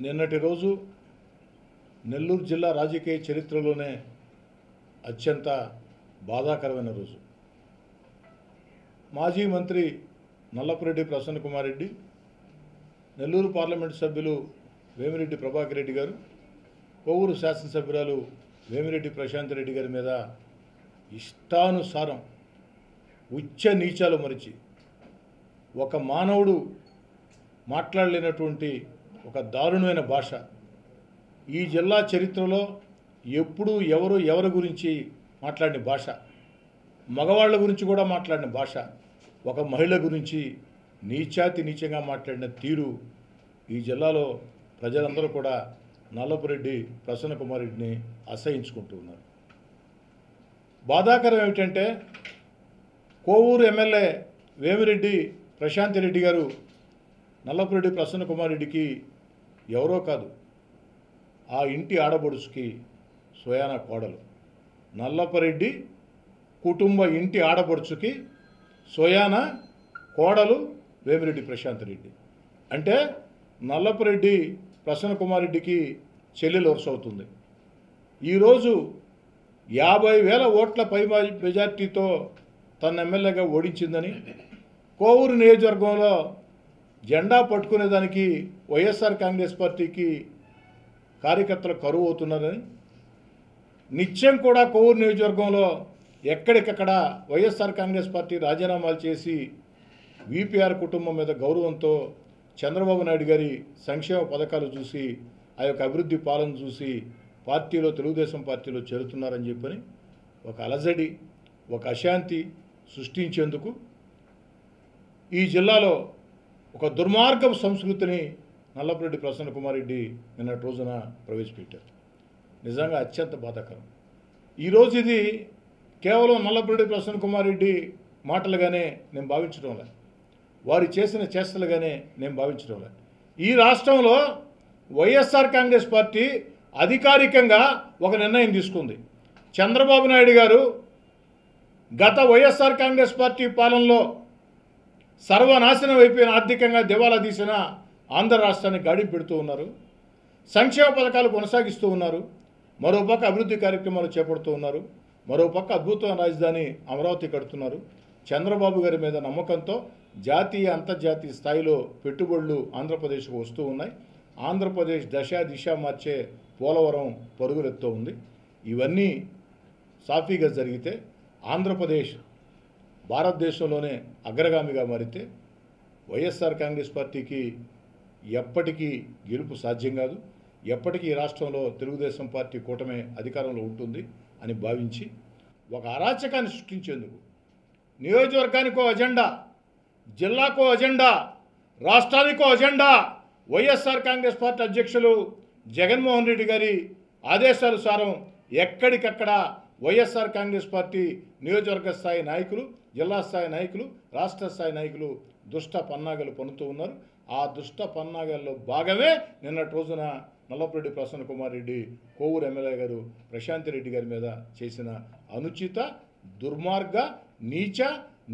నిన్నటి రోజు నెల్లూరు జిల్లా రాజకీయ చరిత్రలోనే అత్యంత బాధాకరమైన రోజు. మాజీ మంత్రి నల్లపురెడ్డి ప్రసన్న కుమార్ రెడ్డి, నెల్లూరు పార్లమెంటు సభ్యులు వేమిరెడ్డి ప్రభాకర్ రెడ్డి గారు, కోవూరు శాసనసభ్యురాలు వేమిరెడ్డి ప్రశాంత్ రెడ్డి గారి మీద ఇష్టానుసారం ఉచ్చ నీచాలు మరిచి ఒక మానవుడు మాట్లాడలేనటువంటి ఒక దారుణమైన భాష, ఈ జిల్లా చరిత్రలో ఎప్పుడు ఎవరి గురించి మాట్లాడిన భాష, మగవాళ్ళ గురించి కూడా మాట్లాడిన భాష, ఒక మహిళ గురించి నీచాతి నీచంగా మాట్లాడిన తీరు ఈ జిల్లాలో ప్రజలందరూ కూడా నల్లపురెడ్డి ప్రసన్న కుమార్ రెడ్డిని అసహించుకుంటూ ఉన్నారు. బాధాకరం ఏమిటంటే కోవూరు ఎమ్మెల్యే వేమిరెడ్డి ప్రశాంత్ రెడ్డి గారు నల్లపురెడ్డి ప్రసన్న కుమార్ రెడ్డికి ఎవరో కాదు, ఆ ఇంటి ఆడబడుచుకి సోయాన కోడలు. నల్లపురెడ్డి కుటుంబ ఇంటి ఆడబడుచుకి సోయాన కోడలు వేమిరెడ్డి ప్రశాంత్ రెడ్డి. అంటే నల్లపురెడ్డి ప్రసన్న కుమార్ రెడ్డికి చెల్లెలు వరుస అవుతుంది. ఈరోజు 50,000 ఓట్ల పై మెజార్టీతో తన ఎమ్మెల్యేగా ఓడించిందని, కోవూరు నియోజకవర్గంలో జెండా పట్టుకునేదానికి వైఎస్ఆర్ కాంగ్రెస్ పార్టీకి కార్యకర్తలు కరువు అవుతున్నారని, నిత్యం కూడా కోవూరు నియోజకవర్గంలో ఎక్కడికక్కడ వైఎస్ఆర్ కాంగ్రెస్ పార్టీ రాజీనామాలు చేసి వీపీఆర్ కుటుంబం మీద గౌరవంతో చంద్రబాబు నాయుడు గారి సంక్షేమ పథకాలు చూసి, ఆ యొక్క అభివృద్ధి పాలన చూసి పార్టీలో తెలుగుదేశం పార్టీలో చేరుతున్నారని చెప్పని ఒక అలజడి, ఒక అశాంతి సృష్టించేందుకు ఈ జిల్లాలో ఒక దుర్మార్గం సంస్కృతిని నల్లపురెడ్డి ప్రసన్న కుమార్ రెడ్డి నిన్నటి రోజున ప్రవేశపెట్టారు. నిజంగా అత్యంత బాధాకరం. ఈరోజు ఇది కేవలం నల్లపురెడ్డి ప్రసన్న కుమార్ రెడ్డి మాటలుగానే నేను భావించడం లేదు, వారు చేసిన చేష్టలుగానే నేను భావించడం లేదు. ఈ రాష్ట్రంలో వైఎస్ఆర్ కాంగ్రెస్ పార్టీ అధికారికంగా ఒక నిర్ణయం తీసుకుంది. చంద్రబాబు నాయుడు గారు గత వైఎస్ఆర్ కాంగ్రెస్ పార్టీ పాలనలో సర్వనాశనం అయిపోయిన, ఆర్థికంగా దివాలా తీసిన ఆంధ్ర రాష్ట్రాన్ని గాడి పెడుతూ ఉన్నారు. సంక్షేమ పథకాలు కొనసాగిస్తూ ఉన్నారు. మరోపక్క అభివృద్ధి కార్యక్రమాలు చేపడుతూ ఉన్నారు. మరోపక్క అద్భుతమైన రాజధాని అమరావతి కడుతున్నారు. చంద్రబాబు గారి మీద నమ్మకంతో జాతీయ అంతర్జాతీయ స్థాయిలో పెట్టుబడులు ఆంధ్రప్రదేశ్కు వస్తూ ఉన్నాయి. ఆంధ్రప్రదేశ్ దిశ మార్చే పోలవరం పరుగులెత్తూ ఉంది. ఇవన్నీ సాఫీగా జరిగితే ఆంధ్రప్రదేశ్ భారతదేశంలోనే అగ్రగామిగా మారితే వైఎస్ఆర్ కాంగ్రెస్ పార్టీకి ఎప్పటికీ గెలుపు సాధ్యం కాదు. ఎప్పటికీ ఈ రాష్ట్రంలో తెలుగుదేశం పార్టీ కూటమే అధికారంలో ఉంటుంది అని భావించి ఒక అరాచకాన్ని సృష్టించేందుకు నియోజకవర్గానికో అజెండా, జిల్లాకో అజెండా, రాష్ట్రానికో అజెండా వైఎస్ఆర్ కాంగ్రెస్ పార్టీ అధ్యక్షులు జగన్మోహన్ రెడ్డి గారి ఆదేశానుసారం ఎక్కడికక్కడ వైఎస్ఆర్ కాంగ్రెస్ పార్టీ నియోజకవర్గ స్థాయి నాయకులు, జిల్లా స్థాయి నాయకులు, రాష్ట్ర స్థాయి నాయకులు దుష్ట పన్నాగాలు పన్నుతూ ఉన్నారు. ఆ దుష్ట పన్నాగాల్లో భాగమే నిన్నటి రోజున నల్లపురెడ్డి ప్రసన్న కుమార్ రెడ్డి కోవూరు ఎమ్మెల్యే గారు ప్రశాంత్ రెడ్డి గారి మీద చేసిన అనుచిత, దుర్మార్గ, నీచ,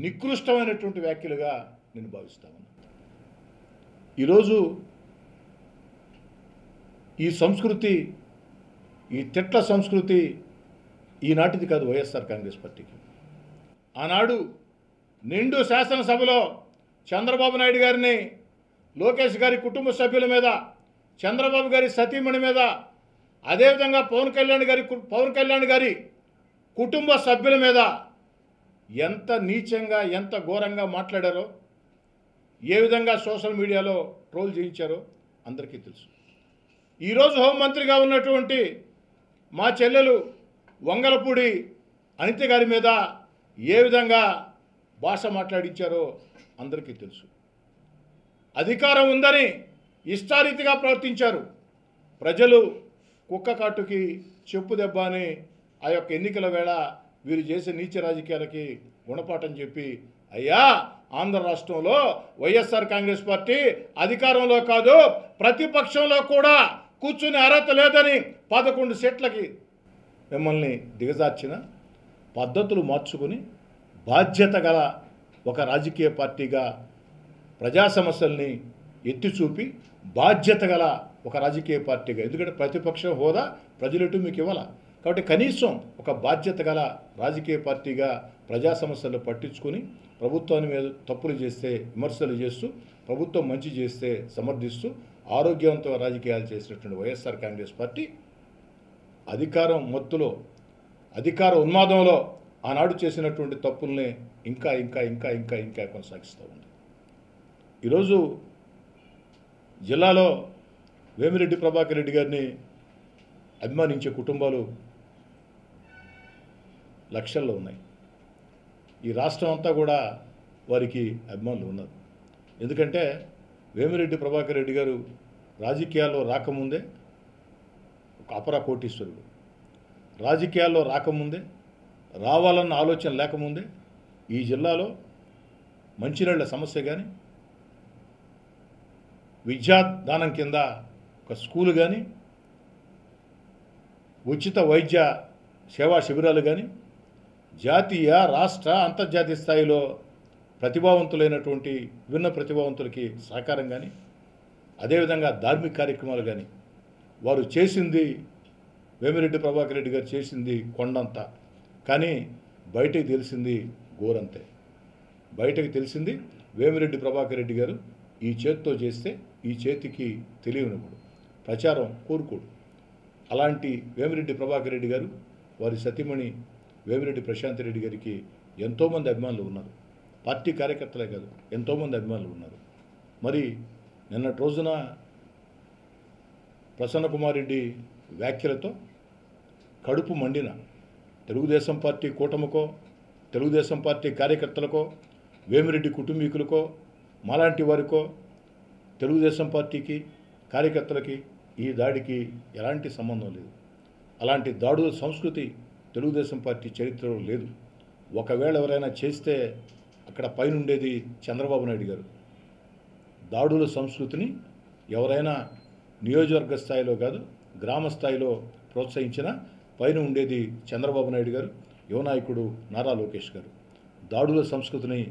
నికృష్టమైనటువంటి వ్యాఖ్యలుగా నేను భావిస్తాను. ఈరోజు ఈ సంస్కృతి, ఈ తిట్ల సంస్కృతి ఈనాటిది కాదు వైఎస్ఆర్ కాంగ్రెస్ పార్టీకి. ఆనాడు నిండు శాసనసభలో చంద్రబాబు నాయుడు గారిని, లోకేష్ గారి కుటుంబ సభ్యుల మీద, చంద్రబాబు గారి సతీమణి మీద, అదేవిధంగా పవన్ కళ్యాణ్ గారి కుటుంబ సభ్యుల మీద ఎంత నీచంగా, ఎంత ఘోరంగా మాట్లాడారో, ఏ విధంగా సోషల్ మీడియాలో ట్రోల్ చేయించారో అందరికీ తెలుసు. ఈరోజు హోంమంత్రిగా ఉన్నటువంటి మా చెల్లెలు వంగలపూడి అనిత గారి మీద ఏ విధంగా భాష మాట్లాడించారో అందరికీ తెలుసు. అధికారం ఉందని ఇష్టారీతిగా ప్రవర్తించారు. ప్రజలు కుక్క కాటుకి చెప్పు దెబ్బ అని ఆ యొక్క ఎన్నికల వేళ వీరు చేసే నీచ రాజకీయాలకి గుణపాఠం చెప్పి, అయ్యా ఆంధ్ర రాష్ట్రంలో వైఎస్ఆర్ కాంగ్రెస్ పార్టీ అధికారంలో కాదు ప్రతిపక్షంలో కూడా కూర్చునే అర్హత లేదని 11 సీట్లకి మిమ్మల్ని దిగజార్చిన పద్ధతులు మార్చుకుని బాధ్యత గల ఒక రాజకీయ పార్టీగా ప్రజా సమస్యల్ని ఎత్తి చూపి బాధ్యత గల ఒక రాజకీయ పార్టీగా, ఎందుకంటే ప్రతిపక్ష హోదా ప్రజలెటు మీకు ఇవ్వాలా. కాబట్టి కనీసం ఒక బాధ్యత గల రాజకీయ పార్టీగా ప్రజా సమస్యలు పట్టించుకొని ప్రభుత్వాన్ని మీద తప్పులు చేస్తే విమర్శలు చేస్తూ, ప్రభుత్వం మంచి చేస్తే సమర్థిస్తూ ఆరోగ్యవంతమైన రాజకీయాలు చేసినటువంటి వైఎస్ఆర్ కాంగ్రెస్ పార్టీ అధికారం మత్తులో, అధికార ఉన్మాదంలో ఆనాడు చేసినటువంటి తప్పుల్ని ఇంకా ఇంకా ఇంకా ఇంకా ఇంకా కొనసాగిస్తూ ఉంది. ఈరోజు జిల్లాలో వేమిరెడ్డి ప్రభాకర్ రెడ్డి గారిని అభిమానించే కుటుంబాలు లక్షల్లో ఉన్నాయి. ఈ రాష్ట్రం అంతా కూడా వారికి అభిమానులు ఉన్నారు. ఎందుకంటే వేమిరెడ్డి ప్రభాకర్ రెడ్డి గారు రాజకీయాల్లో రాకముందే ఒక అపర కోటీశ్వరుడు. రాజకీయాల్లో రాకముందే, రావాలన్న ఆలోచన లేకముందే ఈ జిల్లాలో మంచినీళ్ల సమస్య కానీ, విద్యాదానం కింద ఒక స్కూలు కానీ, ఉచిత వైద్య సేవా శిబిరాలు కానీ, జాతీయ రాష్ట్ర అంతర్జాతీయ స్థాయిలో ప్రతిభావంతులైనటువంటి విభిన్న ప్రతిభావంతులకి సహకారం కానీ, అదేవిధంగా ధార్మిక కార్యక్రమాలు కానీ వారు చేసింది, వేమిరెడ్డి ప్రభాకర్ రెడ్డి గారు చేసింది కొండంత. కానీ బయటకు తెలిసింది గోరంతే. బయటకు తెలిసింది వేమిరెడ్డి ప్రభాకర్ రెడ్డి గారు ఈ చేతితో చేస్తే ఈ చేతికి తెలియనివ్వడు, ప్రచారం కోరుకోడు. అలాంటి వేమిరెడ్డి ప్రభాకర్ రెడ్డి గారు, వారి సతీమణి వేమిరెడ్డి ప్రశాంత్ రెడ్డి గారికి ఎంతోమంది అభిమానులు ఉన్నారు. పార్టీ కార్యకర్తలే కాదు, ఎంతోమంది అభిమానులు ఉన్నారు. మరి నిన్నటి రోజున ప్రసన్న కుమార్ రెడ్డి వ్యాఖ్యలతో కడుపు మండిన తెలుగుదేశం పార్టీ కూటమికో, తెలుగుదేశం పార్టీ కార్యకర్తలకో, వేమిరెడ్డి కుటుంబీకులకో, మాలాంటి వారికో, తెలుగుదేశం పార్టీకి కార్యకర్తలకి ఈ దాడికి ఎలాంటి సంబంధం లేదు. అలాంటి దాడుల సంస్కృతి తెలుగుదేశం పార్టీ చరిత్రలో లేదు. ఒకవేళ ఎవరైనా చేస్తే అక్కడ పైన ఉండేది చంద్రబాబు నాయుడు గారు. దాడుల సంస్కృతిని ఎవరైనా నియోజకవర్గ స్థాయిలో కాదు, గ్రామ స్థాయిలో ప్రోత్సహించిన పైన ఉండేది చంద్రబాబు నాయుడు గారు, యువనాయకుడు నారా లోకేష్ గారు. దాడుల సంస్కృతిని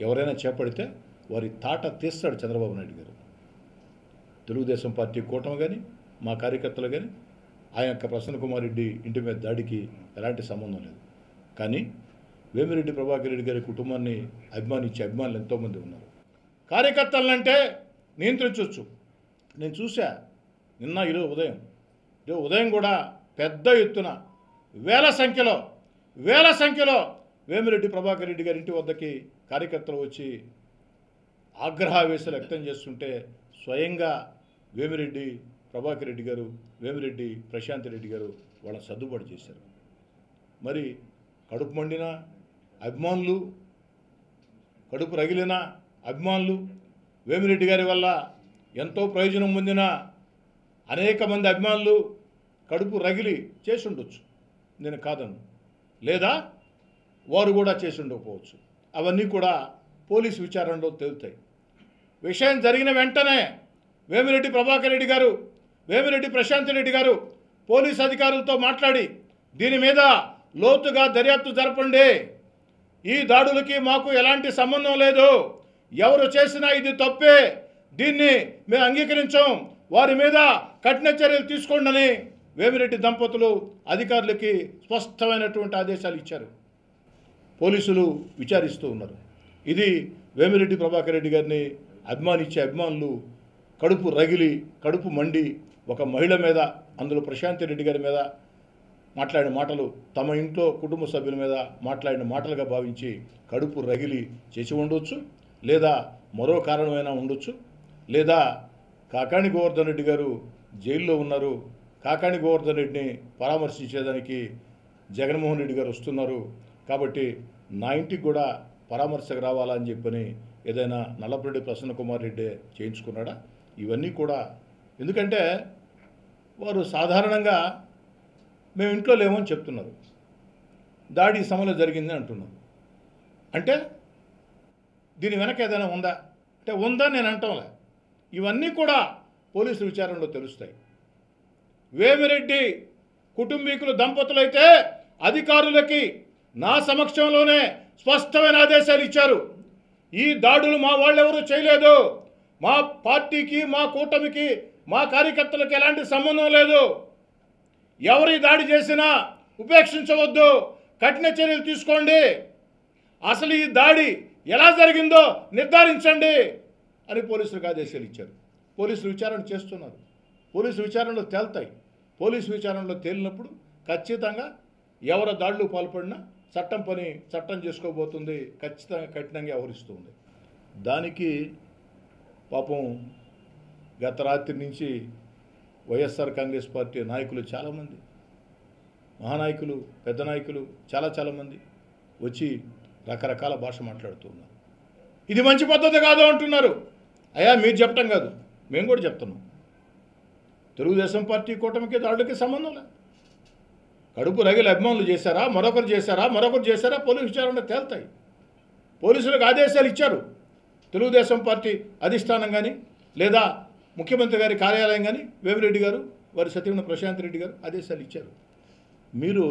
ఎవరైనా చేపడితే వారి తాట తీస్తాడు చంద్రబాబు నాయుడు గారు. తెలుగుదేశం పార్టీ కూటమి కానీ, మా కార్యకర్తలు కానీ ఆ యొక్క ప్రసన్న కుమార్ రెడ్డి ఇంటి మీద దాడికి ఎలాంటి సంబంధం లేదు. కానీ వేమిరెడ్డి ప్రభాకర్ రెడ్డి గారి కుటుంబాన్ని అభిమానించే అభిమానులు ఎంతోమంది ఉన్నారు. కార్యకర్తలంటే నియంత్రించవచ్చు. నేను చూసా నిన్న ఈరోజు ఉదయం కూడా పెద్ద ఎత్తున వేల సంఖ్యలో వేమిరెడ్డి ప్రభాకర్ రెడ్డి గారి ఇంటి వద్దకి కార్యకర్తలు వచ్చి ఆగ్రహావేశాలు వ్యక్తం చేస్తుంటే స్వయంగా వేమిరెడ్డి ప్రభాకర్ రెడ్డి గారు, వేమిరెడ్డి ప్రశాంత్ రెడ్డి గారు వాళ్ళని సర్దుబాటు చేశారు. మరి కడుపు మండిన అభిమానులు, కడుపు రగిలిన అభిమానులు, వేమిరెడ్డి గారి వల్ల ఎంతో ప్రయోజనం పొందిన అనేక మంది అభిమానులు కడుపు రగిలి చేసి ఉండొచ్చు, నేను కాదను. లేదా వారు కూడా చేసి ఉండకపోవచ్చు. అవన్నీ కూడా పోలీసు విచారణలో తేలుతాయి. విషయం జరిగిన వెంటనే వేమిరెడ్డి ప్రభాకర్ రెడ్డి గారు, వేమిరెడ్డి ప్రశాంత్ రెడ్డి గారు పోలీసు అధికారులతో మాట్లాడి దీని మీద లోతుగా దర్యాప్తు జరపండి, ఈ దాడులకి మాకు ఎలాంటి సంబంధం లేదు, ఎవరు చేసినా ఇది తప్పే, దీన్ని మేము అంగీకరించాం, వారి మీద కఠిన చర్యలు తీసుకోండి అని వేమిరెడ్డి దంపతులు అధికారులకి స్పష్టమైనటువంటి ఆదేశాలు ఇచ్చారు. పోలీసులు విచారిస్తూ ఉన్నారు. ఇది వేమిరెడ్డి ప్రభాకర్ రెడ్డి గారిని అభిమానించే అభిమానులు కడుపు రగిలి, కడుపు మండి ఒక మహిళ మీద, అందులో ప్రశాంత్ రెడ్డి గారి మీద మాట్లాడిన మాటలు తమ ఇంట్లో కుటుంబ సభ్యుల మీద మాట్లాడిన మాటలుగా భావించి కడుపు రగిలి చేసి ఉండొచ్చు, లేదా మరో కారణమైనా ఉండొచ్చు, లేదా కాకాణి గోవర్ధన్ రెడ్డి గారు జైల్లో ఉన్నారు, కాకాణి గోవర్ధన్ రెడ్డిని పరామర్శించేదానికి జగన్మోహన్ రెడ్డి గారు వస్తున్నారు కాబట్టి నా ఇంటికి కూడా పరామర్శకు రావాలని చెప్పని ఏదైనా నల్లపరెడ్డి ప్రసన్న కుమార్ రెడ్డి చేయించుకున్నాడా? ఇవన్నీ కూడా ఎందుకంటే వారు సాధారణంగా మేము ఇంట్లో లేమని చెప్తున్నారు, దాడి సమయంలో జరిగింది అంటున్నారు. అంటే దీని వెనక ఏదైనా ఉందా అంటే ఉందని నేను అంటాంలే. ఇవన్నీ కూడా పోలీసు విచారణలో తెలుస్తాయి. వేమిరెడ్డి కుటుంబీకులు దంపతులైతే అధికారులకి నా సమక్షంలోనే స్పష్టమైన ఆదేశాలు ఇచ్చారు. ఈ దాడులు మా వాళ్ళెవరూ చేయలేదు, మా పార్టీకి మా కూటమికి మా కార్యకర్తలకు ఎలాంటి సంబంధం లేదు. ఎవరి దాడి చేసినా ఉపేక్షించవద్దు, కఠిన చర్యలు తీసుకోండి, అసలు ఈ దాడి ఎలా జరిగిందో నిర్ధారించండి అని పోలీసులకు ఆదేశాలు ఇచ్చారు. పోలీసులు విచారణ చేస్తున్నారు. పోలీసు విచారణలో తేల్తాయి. పోలీసు విచారణలో తేలినప్పుడు ఖచ్చితంగా ఎవరు దాడులు పాల్పడినా చట్టం చేసుకోబోతుంది, ఖచ్చితంగా కఠినంగా వ్యవహరిస్తుంది. దానికి పాపం గత రాత్రి నుంచి వైఎస్ఆర్ కాంగ్రెస్ పార్టీ నాయకులు చాలామంది, మహానాయకులు, పెద్ద నాయకులు చాలామంది వచ్చి రకరకాల భాష మాట్లాడుతూ ఉన్నారు. ఇది మంచి పద్ధతి కాదు అంటున్నారు. అయ్యా మీరు చెప్పటం కాదు, మేము కూడా చెప్తున్నాం. తెలుగుదేశం పార్టీ కూటమికి దాడులకి సంబంధం లేదు. కడుపు రగిలి అభిమానులు చేశారా, మరొకరు చేశారా పోలీసు విచారణ తేల్తాయి. పోలీసులకు ఆదేశాలు ఇచ్చారు తెలుగుదేశం పార్టీ అధిష్టానం కానీ లేదా ముఖ్యమంత్రి గారి కార్యాలయం కానీ, వేమిరెడ్డి గారు, వారి సతీమణి ప్రశాంత్ రెడ్డి గారు ఆదేశాలు ఇచ్చారు. మీరు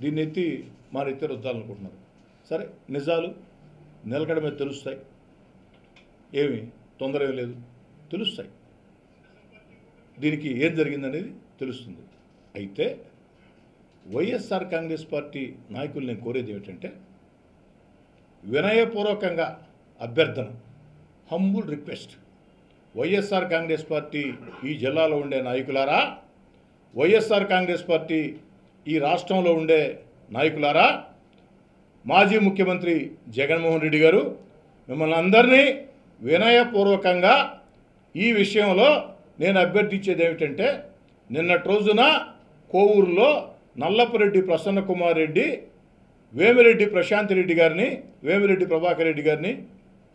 దీన్ని ఎత్తి మా నెత్తి రుద్దాలనుకుంటున్నారు. సరే, నిజాలు నిలకడ మీద తెలుస్తాయి, ఏమి తొందర ఏం లేదు, తెలుస్తాయి. దీనికి ఏం జరిగిందనేది తెలుస్తుంది. అయితే వైఎస్ఆర్ కాంగ్రెస్ పార్టీ నాయకులు నేను కోరేది ఏమిటంటే, వినయపూర్వకంగా అభ్యర్థన, humble request, YSR Congress party ఈ జిల్లాలో ఉండే నాయకులారా, వైఎస్ఆర్ కాంగ్రెస్ పార్టీ ఈ రాష్ట్రంలో ఉండే నాయకులారా, మాజీ ముఖ్యమంత్రి జగన్మోహన్ రెడ్డి గారు మిమ్మల్ని అందరినీ వినయపూర్వకంగా ఈ విషయంలో నేను అభ్యర్థించేది ఏమిటంటే, నిన్నటి రోజున కోవూరులో నల్లపురెడ్డి ప్రసన్న కుమార్ రెడ్డి వేమిరెడ్డి ప్రశాంత్ రెడ్డి గారిని, వేమిరెడ్డి ప్రభాకర్ రెడ్డి గారిని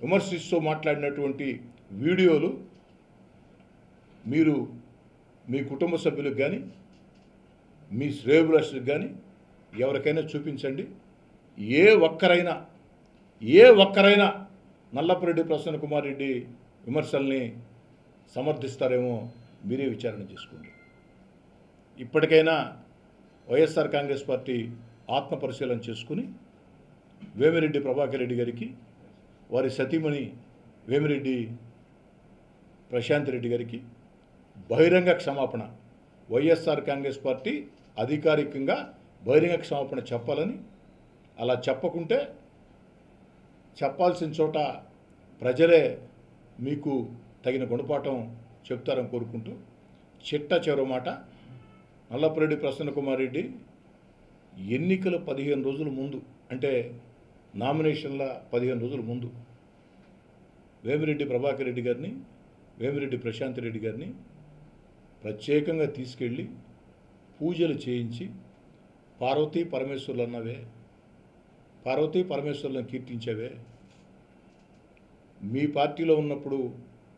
విమర్శిస్తూ మాట్లాడినటువంటి వీడియోలు మీరు మీ కుటుంబ సభ్యులకు కానీ మీ శ్రేయోభిలాషులకు కానీ ఎవరికైనా చూపించండి. ఏ ఒక్కరైనా నల్లపురెడ్డి ప్రసన్న కుమార్ రెడ్డి విమర్శల్ని సమర్థిస్తారేమో మీరే విచారణ చేసుకోండి. ఇప్పటికైనా వైఎస్ఆర్ కాంగ్రెస్ పార్టీ ఆత్మపరిశీలన చేసుకుని వేమిరెడ్డి ప్రభాకర్ రెడ్డి గారికి, వారి సతీమణి వేమిరెడ్డి ప్రశాంత్ రెడ్డి గారికి బహిరంగ క్షమాపణ, వైఎస్ఆర్ కాంగ్రెస్ పార్టీ అధికారికంగా బహిరంగ క్షమాపణ చెప్పాలని, అలా చెప్పకుంటే చెప్పాల్సిన చోట ప్రజలే మీకు తగిన గుణపాఠం చెప్తారని కోరుకుంటూ, చిట్ట మాట, నల్లపురెడ్డి ప్రసన్న కుమార్ రెడ్డి ఎన్నికల 15 రోజుల ముందు, అంటే నామినేషన్ల 15 రోజుల ముందు వేమిరెడ్డి ప్రభాకర్ రెడ్డి గారిని, వేమిరెడ్డి ప్రశాంత్ రెడ్డి గారిని ప్రత్యేకంగా తీసుకెళ్ళి పూజలు చేయించి, పార్వతీ పరమేశ్వర్లు అన్నవే, పార్వతీ పరమేశ్వర్లను కీర్తించేవే, మీ పార్టీలో ఉన్నప్పుడు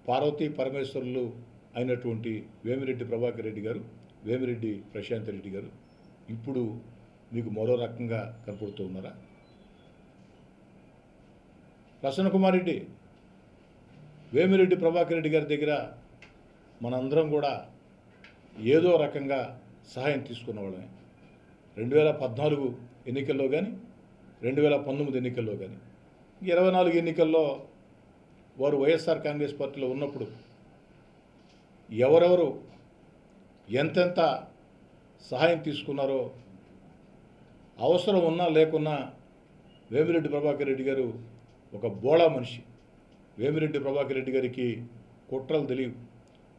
పార్వతీ పరమేశ్వర్లు అయినటువంటి వేమిరెడ్డి ప్రభాకర్ రెడ్డి గారు, వేమిరెడ్డి ప్రశాంత్ రెడ్డి గారు ఇప్పుడు మీకు మరో రకంగా కనపడుతూ ఉన్నారా? ప్రసన్న కుమార్ రెడ్డి, వేమిరెడ్డి ప్రభాకర్ రెడ్డి గారి దగ్గర మనందరం కూడా ఏదో రకంగా సహాయం తీసుకున్న వాళ్ళమే. 2014 ఎన్నికల్లో కానీ, 2019 ఎన్నికల్లో కానీ, 24 ఎన్నికల్లో వారు వైఎస్ఆర్ కాంగ్రెస్ పార్టీలో ఉన్నప్పుడు ఎవరెవరు ఎంతెంత సహాయం తీసుకున్నారో, అవసరం ఉన్నా లేకున్నా వేమిరెడ్డి ప్రభాకర్ రెడ్డి గారు ఒక బోళా మనిషి. వేమిరెడ్డి ప్రభాకర్ రెడ్డి గారికి కుట్రలు తెలియవు,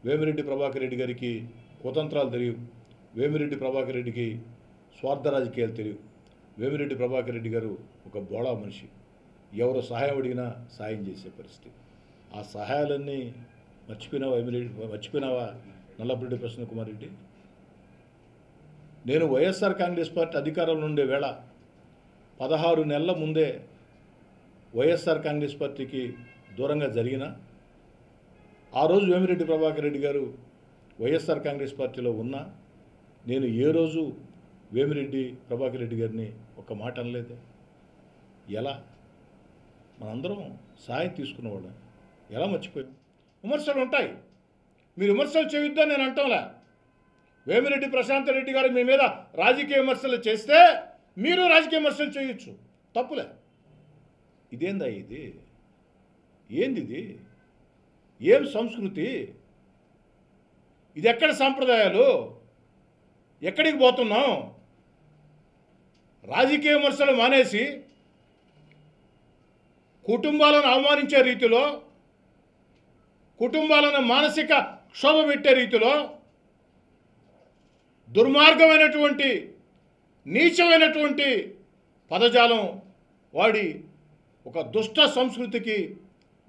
వేమిరెడ్డి ప్రభాకర్ రెడ్డి గారికి కుతంత్రాలు తెలియవు, వేమిరెడ్డి ప్రభాకర్ రెడ్డికి స్వార్థ రాజకీయాలు తెలియవు. వేమిరెడ్డి ప్రభాకర్ రెడ్డి గారు ఒక బోళా మనిషి. ఎవరు సహాయం అడిగినా సాయం చేసే పరిస్థితి. ఆ సహాయాలన్నీ మర్చిపోయినావా నల్లపురెడ్డి ప్రసన్న కుమార్ రెడ్డి? నేను వైఎస్ఆర్ కాంగ్రెస్ పార్టీ అధికారంలో ఉండే వేళ 16 నెలల ముందే వైఎస్ఆర్ కాంగ్రెస్ పార్టీకి దూరంగా జరిగిన ఆ రోజు వేమిరెడ్డి ప్రభాకర్ రెడ్డి గారు వైఎస్ఆర్ కాంగ్రెస్ పార్టీలో ఉన్నా నేను ఏ రోజు వేమిరెడ్డి ప్రభాకర్ రెడ్డి గారిని ఒక మాట అనలేదే. ఎలా? మనందరం సాయం తీసుకున్నవాళ్ళం, ఎలా మర్చిపోయాం? విమర్శలు ఉంటాయి, మీరు విమర్శలు చేయొద్దని నేను అంటాంలే. వేమిరెడ్డి ప్రశాంత్ రెడ్డి గారు మీ మీద రాజకీయ విమర్శలు చేస్తే మీరు రాజకీయ విమర్శలు చేయొచ్చు, తప్పులే. ఇదేందా ఇది? ఏంది ఇది? ఏం సంస్కృతి? ఇది ఎక్కడ సాంప్రదాయాలు? ఎక్కడికి పోతున్నాం? రాజకీయ విమర్శలు మానేసి కుటుంబాలను అవమానించే రీతిలో, కుటుంబాలను మానసిక క్షోభ పెట్టే రీతిలో దుర్మార్గమైనటువంటి నీచమైనటువంటి పదజాలం వాడి ఒక దుష్ట సంస్కృతికి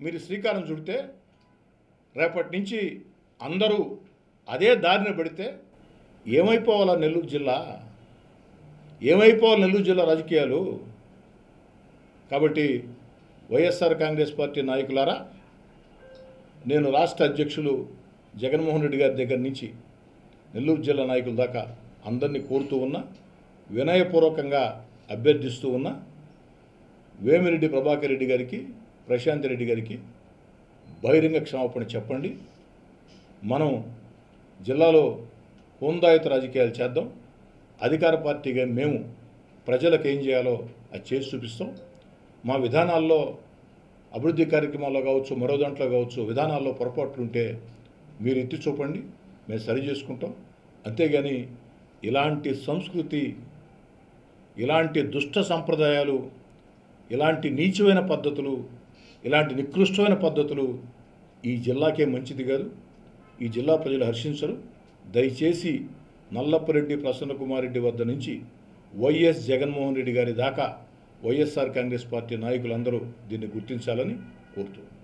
మీరు శ్రీకారం చుడితే రేపటి నుంచి అందరూ అదే దారిన పడితే ఏమైపోవాలా నెల్లూరు జిల్లా? ఏమైపోవాలి నెల్లూరు జిల్లా రాజకీయాలు? కాబట్టి వైఎస్ఆర్ కాంగ్రెస్ పార్టీ నాయకులారా, నేను రాష్ట్ర అధ్యక్షులు జగన్మోహన్ రెడ్డి గారి దగ్గర నుంచి నెల్లూరు జిల్లా నాయకుల దాకా అందరినీ కోరుతూ ఉన్నా, వినయపూర్వకంగా అభ్యర్థిస్తూ ఉన్నా, వేమిరెడ్డి ప్రభాకర్ రెడ్డి గారికి, ప్రశాంత్ రెడ్డి గారికి బహిరంగ క్షమాపణ చెప్పండి. మనం జిల్లాలో హోందాయుత రాజకీయాలు చేద్దాం. అధికార పార్టీగా మేము ప్రజలకు ఏం చేయాలో అది చేసి చూపిస్తాం. మా విధానాల్లో, అభివృద్ధి కార్యక్రమాల్లో కావచ్చు, మరో దాంట్లో కావచ్చు, విధానాల్లో పొరపాట్లుంటే మీరు ఎత్తి చూపండి, మేము సరి చేసుకుంటాం. అంతేగాని ఇలాంటి సంస్కృతి, ఇలాంటి దుష్ట సంప్రదాయాలు, ఇలాంటి నీచమైన పద్ధతులు, ఇలాంటి నికృష్టమైన పద్ధతులు ఈ జిల్లాకే మంచిది కాదు. ఈ జిల్లా ప్రజలు హర్షించరు. దయచేసి నల్లపురెడ్డి ప్రసన్నకుమార్ రెడ్డి వద్ద నుంచి వైఎస్ జగన్మోహన్ రెడ్డి గారి దాకా వైఎస్ఆర్ కాంగ్రెస్ పార్టీ నాయకులందరూ దీన్ని గుర్తించాలని కోరుతున్నాను.